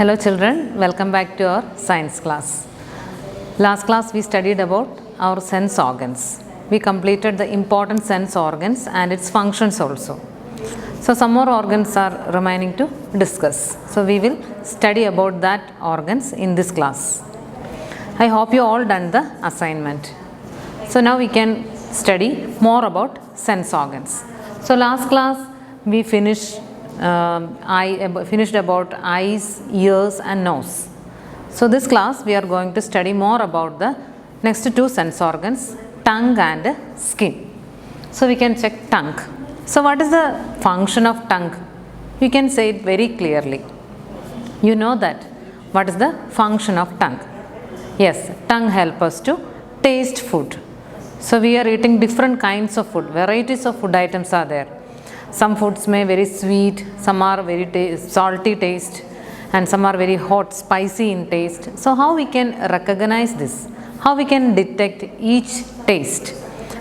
Hello children, welcome back to our science class. Last class we studied about our sense organs. We completed the important sense organs and its functions also. So some more organs are remaining to discuss. So we will study about that organs in this class. I hope you all done the assignment. So now we can study more about sense organs. So last class we finished about eyes, ears and nose. So this class we are going to study more about the next two sense organs, tongue and skin. So we can check tongue. So what is the function of tongue? You can say it very clearly. You know that. What is the function of tongue? Yes, tongue helps us to taste food. So we are eating different kinds of food. Varieties of food items are there. Some foods may very sweet, some are very salty taste, and some are very hot, spicy in taste. So how we can recognize this? How we can detect each taste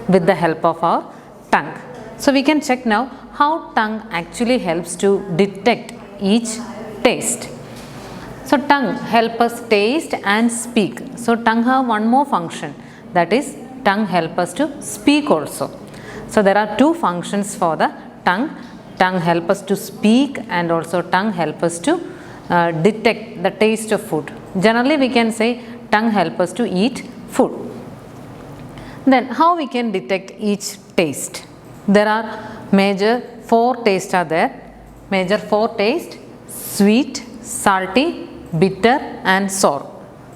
with the help of our tongue? So we can check now how tongue actually helps to detect each taste. So tongue help us taste and speak. So tongue have one more function, that is tongue help us to speak also. So there are two functions for the tongue. Tongue help us to speak and also tongue help us to detect the taste of food. Generally we can say tongue help us to eat food. Then how we can detect each taste? There are major four tastes are there. Major four taste: sweet, salty, bitter and sour.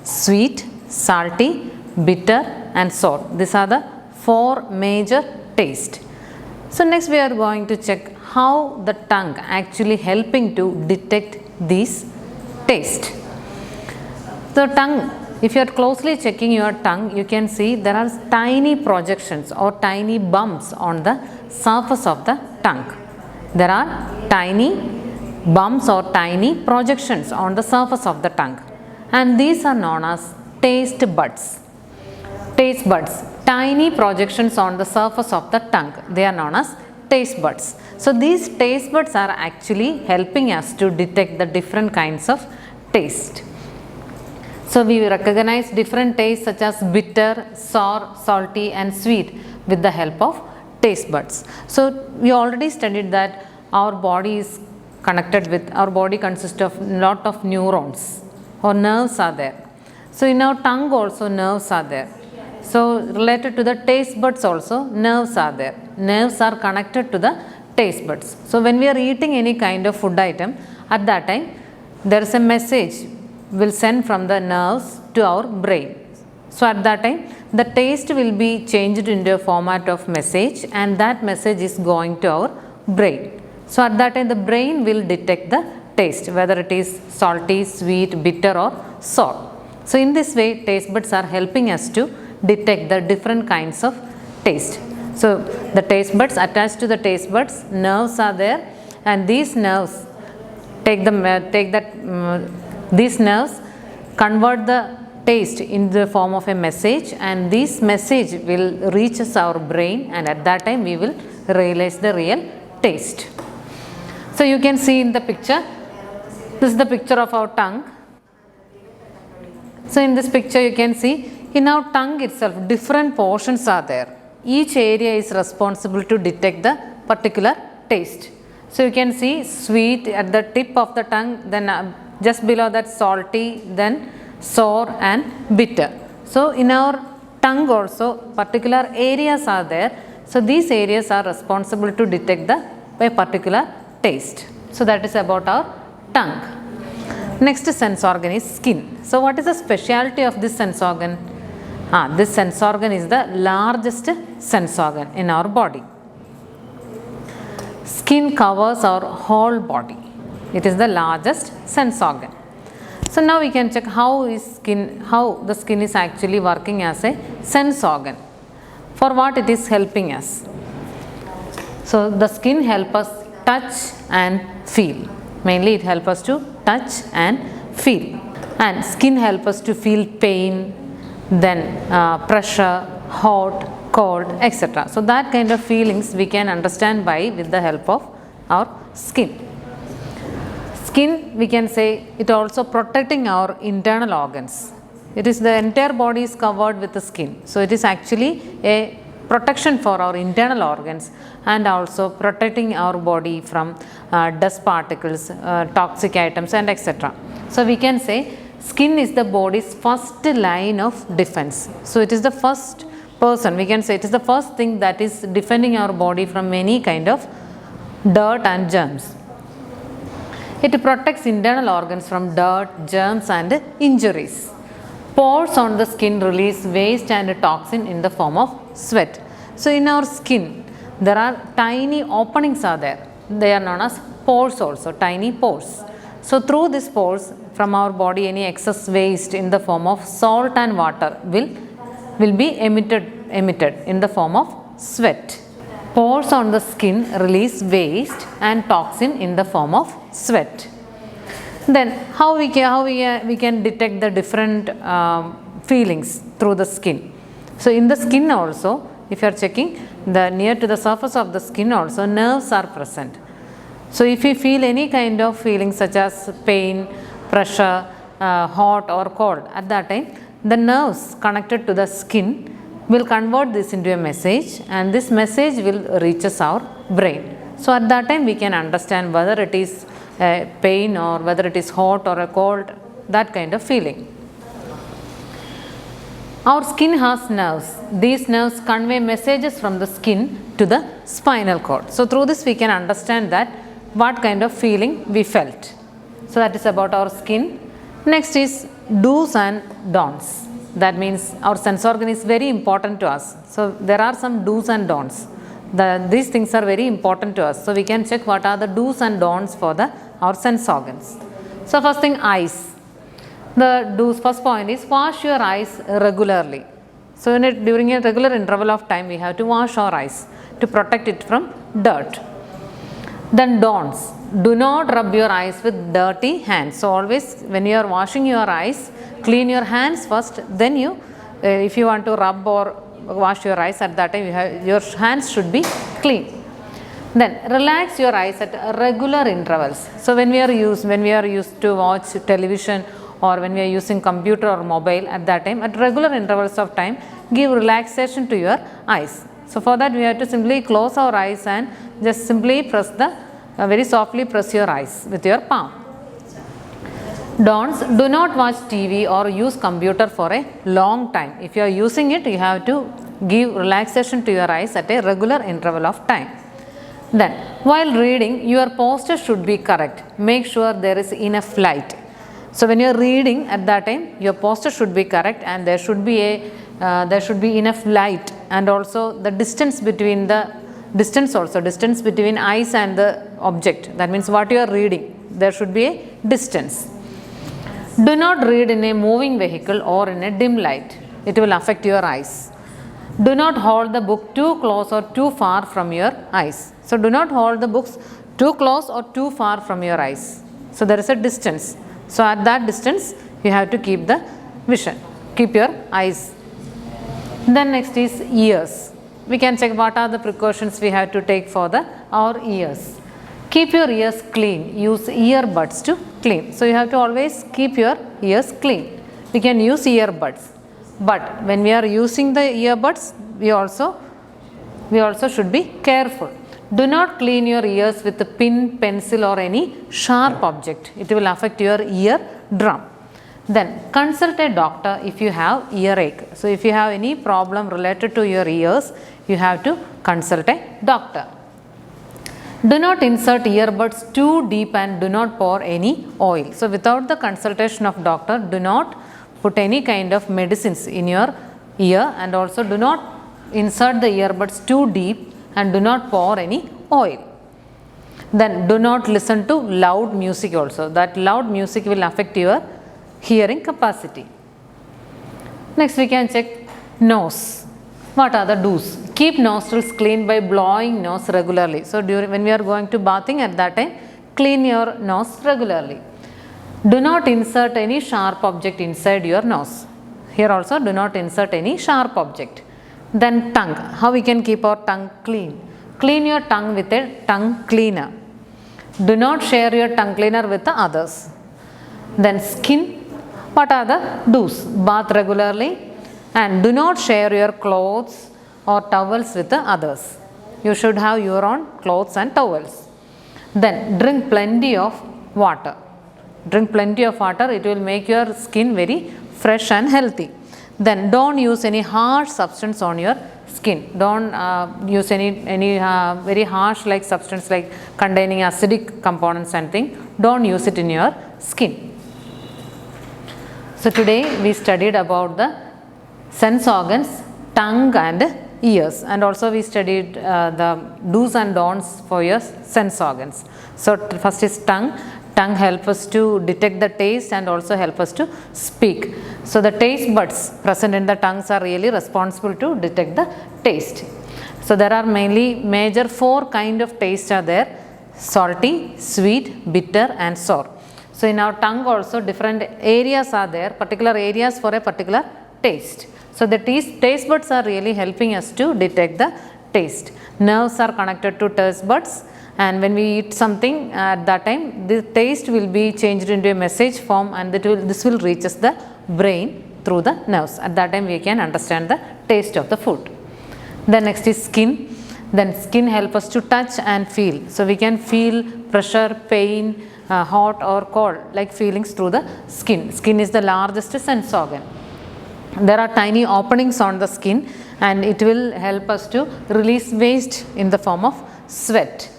Sweet, salty, bitter and sour. These are the four major tastes. So next we are going to check how the tongue actually helping to detect these taste. The tongue, if you are closely checking your tongue, you can see there are tiny projections or tiny bumps on the surface of the tongue. There are tiny bumps or tiny projections on the surface of the tongue, and these are known as taste buds. Taste buds, tiny projections on the surface of the tongue, they are known as taste buds. So these taste buds are actually helping us to detect the different kinds of taste. So we recognize different tastes such as bitter, sour, salty and sweet with the help of taste buds. So we already studied that our body is connected with, our body consists of lot of neurons or nerves are there. So in our tongue also nerves are there. So related to the taste buds also nerves are there. Nerves are connected to the taste buds. So when we are eating any kind of food item, at that time there is a message will send from the nerves to our brain. So at that time the taste will be changed into a format of message, and that message is going to our brain. So at that time the brain will detect the taste, whether it is salty, sweet, bitter or sour. So in this way taste buds are helping us to detect the different kinds of taste. So the taste buds, attached to the taste buds nerves are there, and these nerves these nerves convert the taste in the form of a message, and this message will reach our brain, and at that time we will realize the real taste. So you can see in the picture, this is the picture of our tongue. So in this picture you can see in our tongue itself different portions are there. Each area is responsible to detect the particular taste. So you can see sweet at the tip of the tongue, then just below that salty, then sour and bitter. So in our tongue also particular areas are there. So these areas are responsible to detect a particular taste. So that is about our tongue. Next sense organ is skin. So what is the specialty of this sense organ? This sense organ is the largest sense organ in our body. Skin covers our whole body. It is the largest sense organ. So now we can check how the skin is actually working as a sense organ. For what it is helping us? So the skin helps us touch and feel. Mainly it helps us to touch and feel. And skin helps us to feel pain, then pressure, hot, cold, etc. So that kind of feelings we can understand with the help of our skin. Skin, we can say it also protecting our internal organs. It is the entire body is covered with the skin. So it is actually a protection for our internal organs and also protecting our body from dust particles, toxic items and etc. So we can say skin is the body's first line of defense. So it is the first person, we can say it is the first thing that is defending our body from any kind of dirt and germs. It protects internal organs from dirt, germs and injuries. Pores on the skin release waste and toxin in the form of sweat. So in our skin, there are tiny openings are there. They are known as pores also, tiny pores. So through these pores from our body, any excess waste in the form of salt and water will be emitted in the form of sweat. Pores on the skin release waste and toxin in the form of sweat. Then how we can detect the different feelings through the skin. So in the skin also, if you are checking the near to the surface of the skin also, nerves are present. So if you feel any kind of feeling such as pain, pressure, hot or cold, at that time the nerves connected to the skin will convert this into a message and this message will reaches our brain. So at that time we can understand whether it is pain or whether it is hot or a cold, that kind of feeling. Our skin has nerves. These nerves convey messages from the skin to the spinal cord. So through this we can understand that what kind of feeling we felt. So that is about our skin. Next is do's and don'ts. That means our sense organ is very important to us. So there are some do's and don'ts. These things are very important to us. So we can check what are the do's and don'ts for our sense organs. So first thing, eyes. The do's, first point is wash your eyes regularly. So during a regular interval of time we have to wash our eyes to protect it from dirt. Then don'ts. Do not rub your eyes with dirty hands. So always when you are washing your eyes, clean your hands first, then you if you want to rub or wash your eyes, at that time your hands should be clean. Then relax your eyes at regular intervals. So when we are used to watch television or when we are using computer or mobile, at that time at regular intervals of time give relaxation to your eyes. So for that we have to simply close our eyes and just simply press very softly press your eyes with your palm. Don'ts. Do not watch TV or use computer for a long time. If you are using it, you have to give relaxation to your eyes at a regular interval of time. Then while reading, your posture should be correct. Make sure there is enough light. So when you are reading, at that time your posture should be correct and there should be enough light, and also the distance between eyes and the object. That means what you are reading, there should be a distance. Do not read in a moving vehicle or in a dim light. It will affect your eyes. Do not hold the book too close or too far from your eyes. So do not hold the books too close or too far from your eyes. So there is a distance. So at that distance you have to keep the vision, keep your eyes. Then next is ears. We can check what are the precautions we have to take for our ears. Keep your ears clean. Use earbuds to clean. So you have to always keep your ears clean. We can use earbuds, but when we are using the earbuds, we also should be careful. Do not clean your ears with a pin, pencil or any sharp object. It will affect your ear drum. Then consult a doctor if you have earache. So if you have any problem related to your ears, you have to consult a doctor. Do not insert earbuds too deep and do not pour any oil. So without the consultation of doctor, do not put any kind of medicines in your ear, and also do not insert the earbuds too deep and do not pour any oil. Then do not listen to loud music also. That loud music will affect your hearing capacity. Next we can check nose. What are the do's? Keep nostrils clean by blowing nose regularly. So when we are going to bathing, at that time clean your nose regularly. Do not insert any sharp object inside your nose. Here also do not insert any sharp object. Then tongue. How we can keep our tongue clean? Clean your tongue with a tongue cleaner. Do not share your tongue cleaner with the others. Then skin. What are the do's? Bath regularly and do not share your clothes or towels with the others. You should have your own clothes and towels. Then drink plenty of water. Drink plenty of water. It will make your skin very fresh and healthy. Then don't use any harsh substance on your skin. Don't use any very harsh like substance like containing acidic components and thing. Don't use it in your skin. So today we studied about the sense organs, tongue and ears, and also we studied the do's and don'ts for your sense organs. So first is tongue. Tongue helps us to detect the taste and also help us to speak. So the taste buds present in the tongues are really responsible to detect the taste. So there are mainly major 4 kind of taste are there: salty, sweet, bitter and sour. So in our tongue also different areas are there, particular areas for a particular taste. So the taste buds are really helping us to detect the taste. Nerves are connected to taste buds, and when we eat something at that time, the taste will be changed into a message form, and this will reach us the brain through the nerves. At that time we can understand the taste of the food. Then next is skin. Then skin helps us to touch and feel. So we can feel pressure, pain, hot or cold like feelings through the skin. Skin is the largest sense organ. There are tiny openings on the skin and it will help us to release waste in the form of sweat.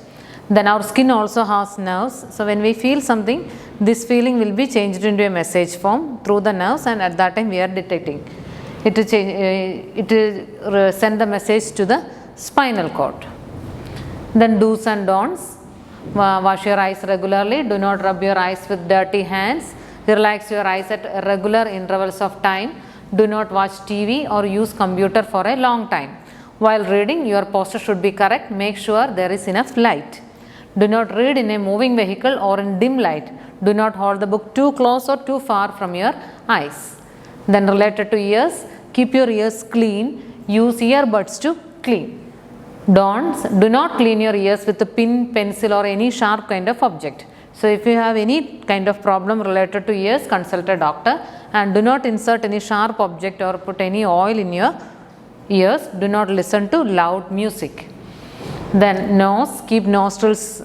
Then our skin also has nerves. So when we feel something, this feeling will be changed into a message form through the nerves, and at that time we are detecting. It will send the message to the spinal cord. Then do's and don'ts. Wash your eyes regularly. Do not rub your eyes with dirty hands. Relax your eyes at regular intervals of time. Do not watch TV or use computer for a long time. While reading, your posture should be correct. Make sure there is enough light. Do not read in a moving vehicle or in dim light. Do not hold the book too close or too far from your eyes. Then related to ears, keep your ears clean. Use earbuds to clean. Don'ts: do not clean your ears with a pin, pencil or any sharp kind of object. So if you have any kind of problem related to ears, consult a doctor, and do not insert any sharp object or put any oil in your ears. Do not listen to loud music. Then nose, keep nostrils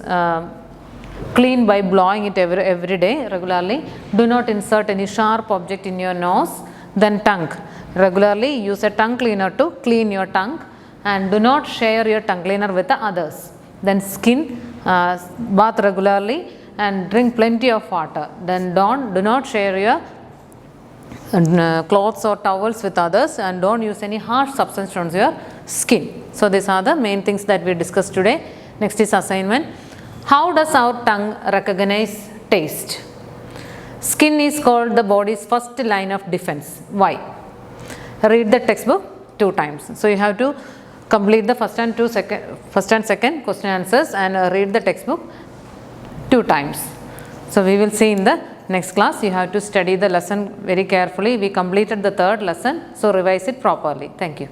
clean by blowing it every day regularly. Do not insert any sharp object in your nose. Then tongue, regularly use a tongue cleaner to clean your tongue, and do not share your tongue cleaner with the others. Then skin, bath regularly and drink plenty of water. Then do not share your clothes or towels with others, and don't use any harsh substance on your skin. So these are the main things that we discussed today. Next is assignment. How does our tongue recognize taste? Skin is called the body's first line of defense. Why? Read the textbook 2 times. So you have to complete the first and second question answers and read the textbook 2 times. So we will see in the next class. You have to study the lesson very carefully. We completed the 3rd lesson, so revise it properly. Thank you.